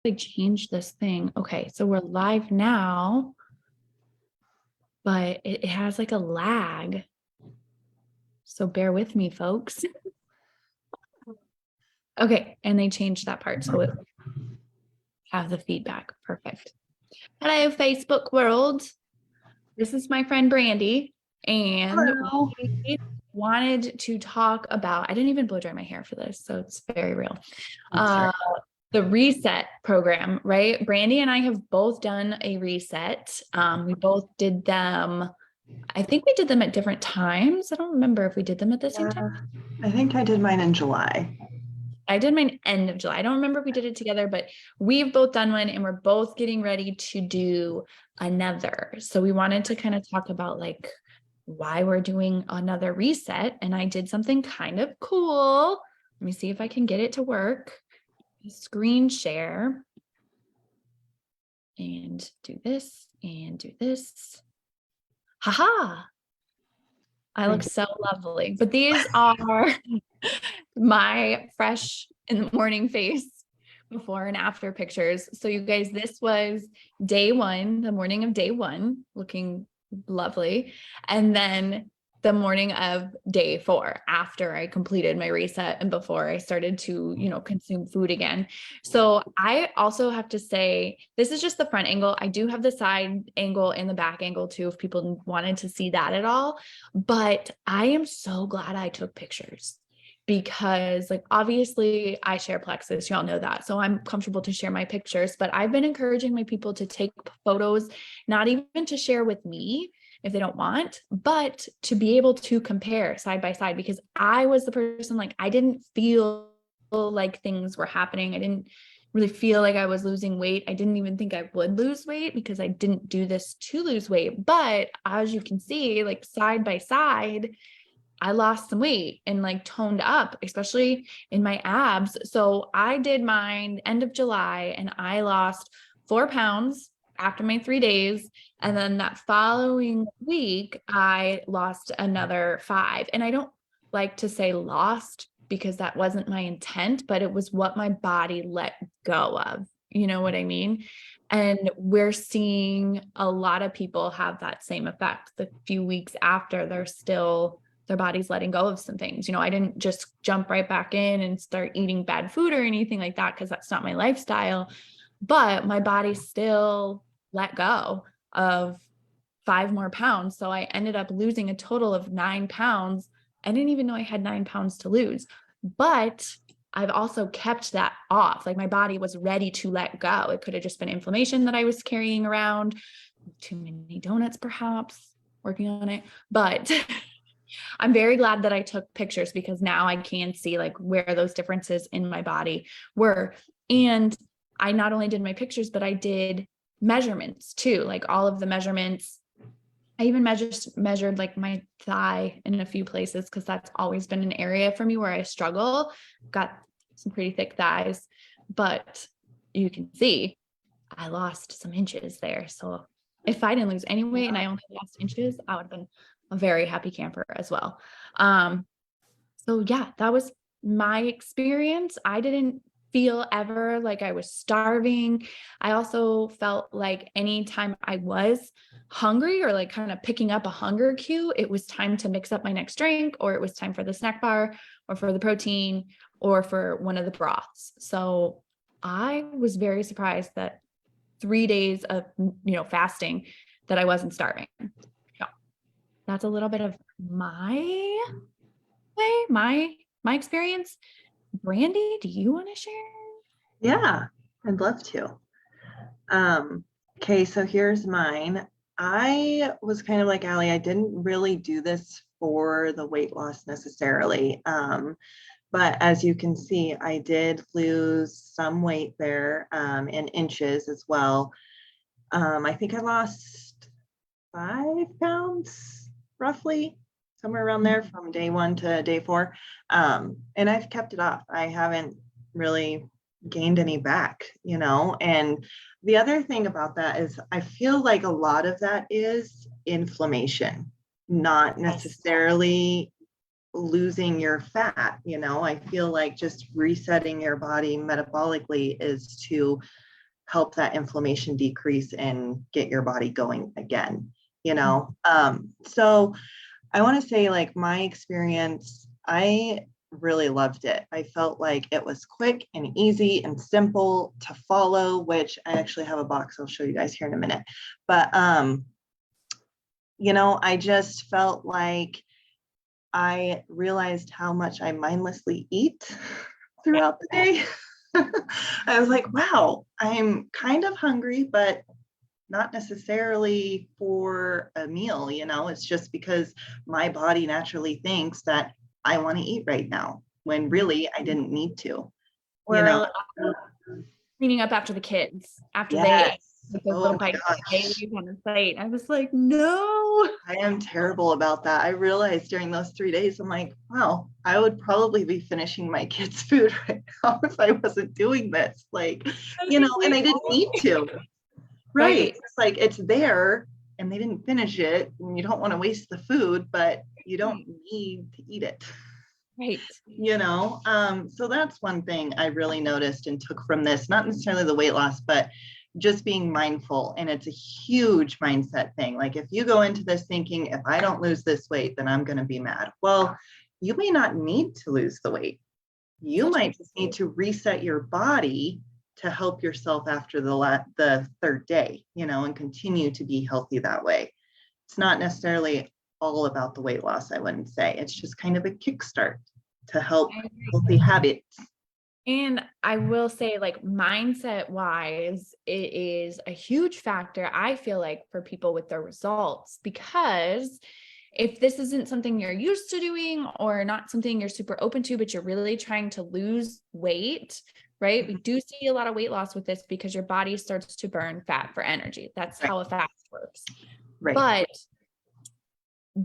like change this thing. Okay, so we're live now, but it has like a lag. So bear with me, folks. Okay, and they changed that part. So it have the feedback. Perfect. Hello, Facebook world. This is my friend Brandy, and Hello. we wanted to talk about, I didn't even blow dry my hair for this, so it's very real. That's right. The reset program, right? Brandy and I have both done a reset. We both did them. I think we did them at different times. I don't remember if we did them at the same time. I think I did mine in July. I did mine end of July. I don't remember if we did it together, but we've both done one and we're both getting ready to do another. So we wanted to kind of talk about like why we're doing another reset. And I did something kind of cool. Let me see if I can get it to work. Screen share and do this and do this. Haha. I look so lovely. But these are my fresh in the morning face before and after pictures. So you guys, this was day one, the morning of day one, looking lovely. And then the morning of day 4 after I completed my reset and before I started to, consume food again. So I also have to say, this is just the front angle. I do have the side angle and the back angle too, if people wanted to see that at all. But I am so glad I took pictures because like, obviously I share Plexus, y'all know that. So I'm comfortable to share my pictures, but I've been encouraging my people to take photos, not even to share with me if they don't want, but to be able to compare side by side, because I was the person, like, I didn't feel like things were happening. I didn't really feel like I was losing weight. I didn't even think I would lose weight because I didn't do this to lose weight. But as you can see, like side by side, I lost some weight and like toned up, especially in my abs. So I did mine end of July and I lost 4 pounds after my 3 days. And then that following week, I lost another 5. And I don't like to say lost because that wasn't my intent, but it was what my body let go of. You know what I mean? And we're seeing a lot of people have that same effect. The few weeks after, their body's letting go of some things. I didn't just jump right back in and start eating bad food or anything like that, because that's not my lifestyle. But my body still let go of 5 more pounds. So I ended up losing a total of 9 pounds. I didn't even know I had 9 pounds to lose. But I've also kept that off. Like my body was ready to let go. It could have just been inflammation that I was carrying around, too many donuts, perhaps, working on it. But I'm very glad that I took pictures because now I can see like where those differences in my body were. And I not only did my pictures, but I did measurements too, like all of the measurements. I even measured like my thigh in a few places because that's always been an area for me where I struggle. Got some pretty thick thighs, but you can see I lost some inches there. So if I didn't lose any weight and I only lost inches, I would have been a very happy camper as well. So yeah, that was my experience. I didn't feel ever like I was starving. I also felt like anytime I was hungry or like kind of picking up a hunger cue, it was time to mix up my next drink, or it was time for the snack bar or for the protein or for one of the broths. So I was very surprised that 3 days of, fasting, that I wasn't starving. Yeah. That's a little bit of my way, my experience. Brandy, do you want to share? Yeah, I'd love to. Okay, so here's mine. I was kind of like Allie, I didn't really do this for the weight loss necessarily. But as you can see, I did lose some weight there in inches as well. I think I lost 5 pounds roughly, somewhere around there from day 1 to day 4. And I've kept it off. I haven't really gained any back, And the other thing about that is I feel like a lot of that is inflammation, not necessarily losing your fat. I feel like just resetting your body metabolically is to help that inflammation decrease and get your body going again, you know? So I want to say, like, my experience, I really loved it. I felt like it was quick and easy and simple to follow, which I actually have a box I'll show you guys here in a minute. But you know, I just felt like I realized how much I mindlessly eat throughout the day. I was like, wow, I'm kind of hungry, but not necessarily for a meal, you know, it's just because my body naturally thinks that I want to eat right now when really I didn't need to, you know. We're cleaning up after the kids, after they Yes. ate with those Oh little my bites they gosh. leave on the plate. I was like, no. I am terrible about that. I realized during those 3 days, I'm like, wow, I would probably be finishing my kids' food right now if I wasn't doing this. Like, I you know, think and we I didn't need to. Right. right, It's like it's there and they didn't finish it. And you don't want to waste the food, but you don't need to eat it. right. You know, so that's one thing I really noticed and took from this, not necessarily the weight loss, but just being mindful. And it's a huge mindset thing. Like if you go into this thinking, if I don't lose this weight, then I'm going to be mad. Well, you may not need to lose the weight. You might just need to reset your body to help yourself after the third day, you know, and continue to be healthy that way. It's not necessarily all about the weight loss, I wouldn't say. It's just kind of a kickstart to help healthy habits. And I will say, like, mindset wise, it is a huge factor, I feel like, for people with their results, because if this isn't something you're used to doing or not something you're super open to, but you're really trying to lose weight, right? We do see a lot of weight loss with this because your body starts to burn fat for energy. That's how a fast works. Right. But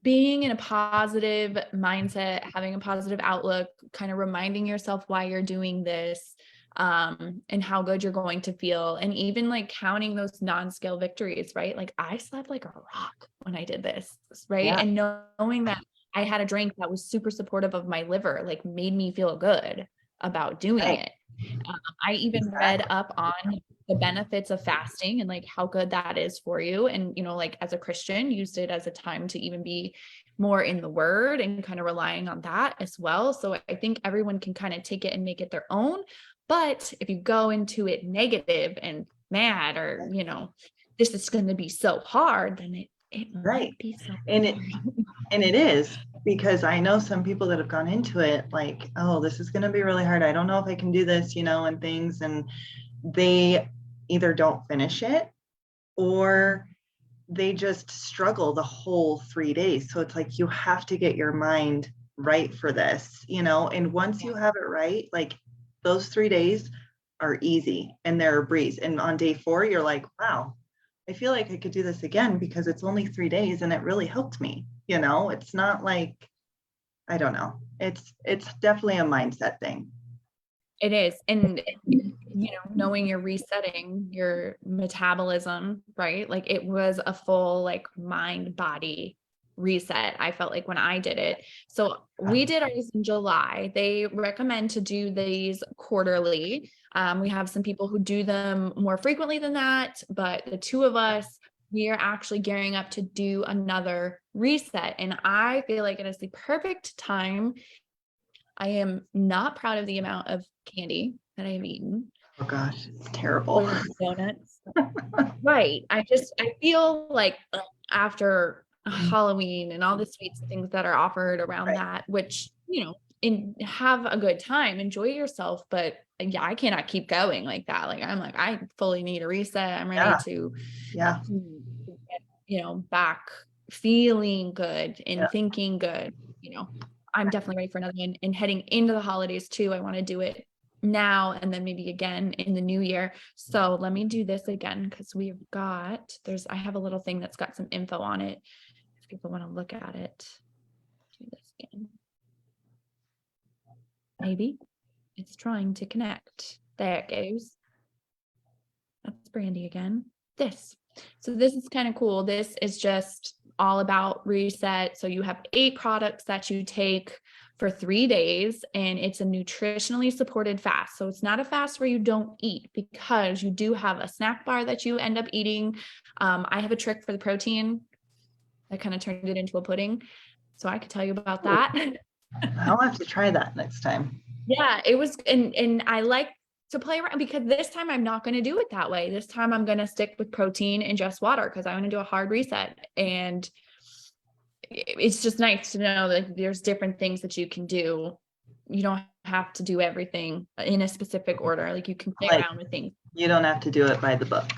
being in a positive mindset, having a positive outlook, kind of reminding yourself why you're doing this, and how good you're going to feel, and even like counting those non-scale victories, right? Like I slept like a rock when I did this, right? Yeah. And knowing that I had a drink that was super supportive of my liver, like made me feel good about doing Right. it. I even read up on the benefits of fasting and like how good that is for you. And, you know, like as a Christian, used it as a time to even be more in the word and kind of relying on that as well. So I think everyone can kind of take it and make it their own. But if you go into it negative and mad, or, you know, this is going to be so hard, then it Right. might be so And hard. it is, because I know some people that have gone into it like, oh, this is going to be really hard. I don't know if I can do this, you know, and things. And they either don't finish it or they just struggle the whole 3 days. So it's like you have to get your mind right for this, you know, and once you have it right, like those 3 days are easy and they're a breeze. And on day 4, you're like, wow, I feel like I could do this again because it's only 3 days and it really helped me. You know, it's not like, I don't know. It's definitely a mindset thing. It is. And, you know, knowing you're resetting your metabolism, right? Like it was a full like mind body reset. I felt like when I did it. So we did ours in July. They recommend to do these quarterly. We have some people who do them more frequently than that, but the two of us, we are actually gearing up to do another reset. And I feel like it is the perfect time. I am not proud of the amount of candy that I have eaten. Oh gosh, it's terrible. Or donuts. Right. I feel like after Halloween and all the sweets and things that are offered around Right. that, which, you know, have a good time, enjoy yourself. But yeah, I cannot keep going like that. Like I'm like, I fully need a reset. I'm ready Yeah. to Yeah. get, you know, back feeling good and Yeah. thinking good. You know, I'm definitely ready for another one. And heading into the holidays too, I want to do it now and then maybe again in the new year. So let me do this again because I have a little thing that's got some info on it. If people want to look at it, do this again. Maybe it's trying to connect. There it goes. That's Brandy again. So this is kind of cool. This is just all about reset. So you have 8 products that you take for 3 days, and it's a nutritionally supported fast. So it's not a fast where you don't eat, because you do have a snack bar that you end up eating. I have a trick for the protein. I kind of turned it into a pudding. So I could tell you about that. I'll have to try that next time. Yeah, it was, and I like to play around, because this time I'm not going to do it that way. This time I'm going to stick with protein and just water, because I want to do a hard reset. And it's just nice to know that there's different things that you can do. You don't have to do everything in a specific order. Like, you can play Like, around with things. you don't have to do it by the book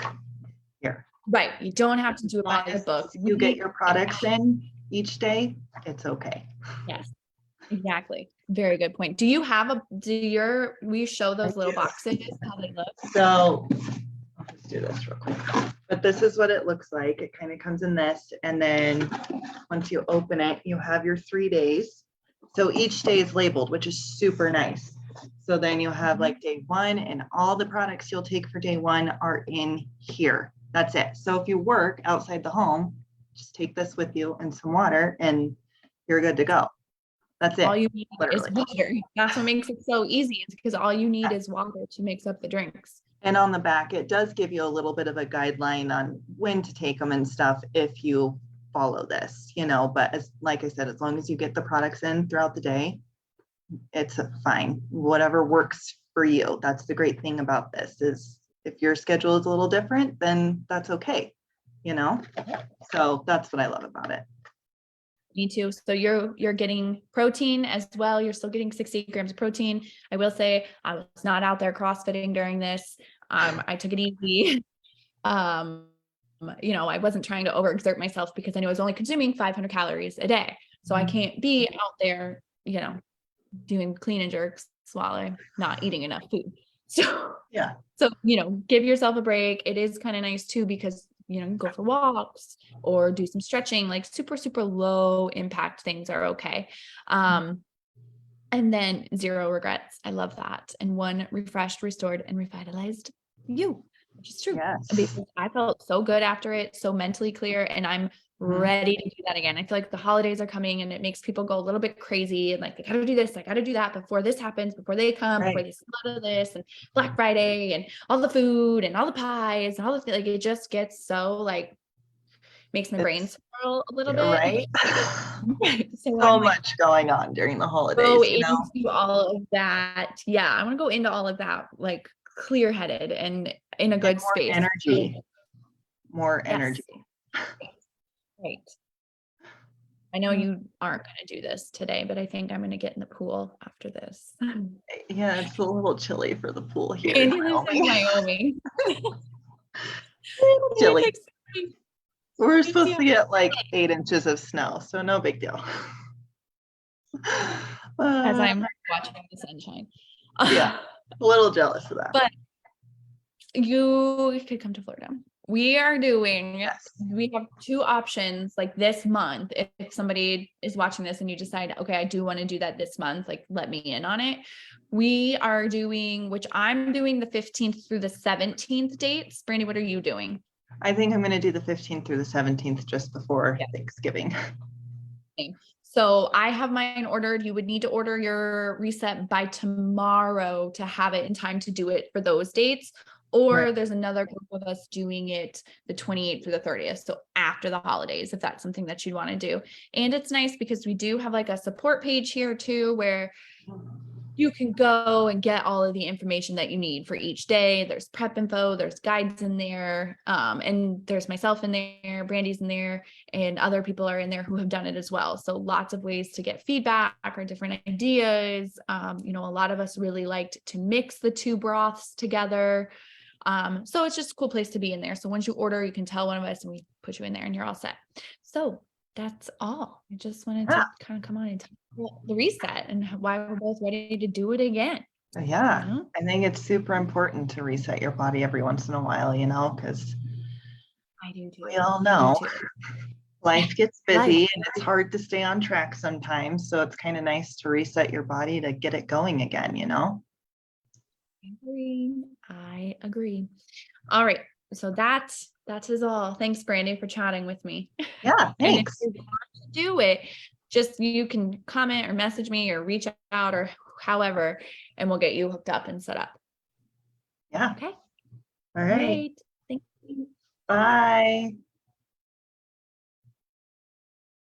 here. Right. You don't have to do it by the book. You get your products in each day, it's okay. Yes, exactly. Very good point. Do you have we show those little boxes, how they look? So I'll just do this real quick. But this is what it looks like. It kind of comes in this. And then once you open it, you have your 3 days. So each day is labeled, which is super nice. So then you have like day 1, and all the products you'll take for day 1 are in here. That's it. So if you work outside the home, just take this with you and some water, and you're good to go. That's it. All you need literally. is water. That's what makes it so easy, is because all you need is water to mix up the drinks. And on the back, it does give you a little bit of a guideline on when to take them and stuff if you follow this, but like I said, as long as you get the products in throughout the day, it's fine. Whatever works for you. That's the great thing about this, is if your schedule is a little different, then that's okay, So that's what I love about it. Me too. So you're getting protein as well. You're still getting 60 grams of protein. I will say I was not out there CrossFitting during this. I took it easy. I wasn't trying to overexert myself, because I knew I was only consuming 500 calories a day. So I can't be out there, doing clean and jerks while I'm not eating enough food. So, yeah. So, give yourself a break. It is kind of nice too, because go for walks or do some stretching, like super, super low impact things are okay. And then 0 regrets. I love that. And 1 refreshed, restored, and revitalized you, which is true. Yes. Because I felt so good after it, so mentally clear, and I'm ready to do that again. I feel like the holidays are coming, and it makes people go a little bit crazy, and like, I gotta do this, I gotta do that before this happens, before they come, Right. before they sell this, and Black Friday, and all the food, and all the pies, and all the like, it just gets so like, makes my brain swirl a little bit. Right. So much going on during the holidays. Go into all of that. Yeah, I want to go into all of that, like, clear-headed and in a good space. More energy. Right. I know you aren't going to do this today, but I think I'm going to get in the pool after this. Yeah, it's a little chilly for the pool here. Andy lives in Wyoming. Chilly. We're supposed to get like 8 inches of snow, so no big deal. As I'm watching the sunshine. Yeah, a little jealous of that. But you could come to Florida. We are doing, we have 2 options like this month. If somebody is watching this and you decide, okay, I do want to do that this month, like, let me in on it. We are doing, which I'm doing the 15th through the 17th dates. Brandy, what are you doing? I think I'm going to do the 15th through the 17th just before Thanksgiving. Okay. So I have mine ordered. You would need to order your reset by tomorrow to have it in time to do it for those dates. Or there's another group of us doing it the 28th through the 30th. So after the holidays, if that's something that you'd want to do. And it's nice because we do have like a support page here too, where you can go and get all of the information that you need for each day. There's prep info, there's guides in there. And there's myself in there, Brandy's in there, and other people are in there who have done it as well. So lots of ways to get feedback or different ideas. A lot of us really liked to mix the 2 broths together. So it's just a cool place to be in there. So once you order, you can tell one of us and we put you in there and you're all set. So that's all. I just wanted to kind of come on and talk about the reset and why we're both ready to do it again. Yeah. I think it's super important to reset your body every once in a while, because I do too. We all know life gets busy and it's hard to stay on track sometimes. So it's kind of nice to reset your body to get it going again, I agree. All right. So that is all. Thanks, Brandy, for chatting with me. Yeah, thanks. And if you want to do it, just, you can comment or message me or reach out or however, and we'll get you hooked up and set up. Yeah. Okay. All right. Great. Thank you. Bye.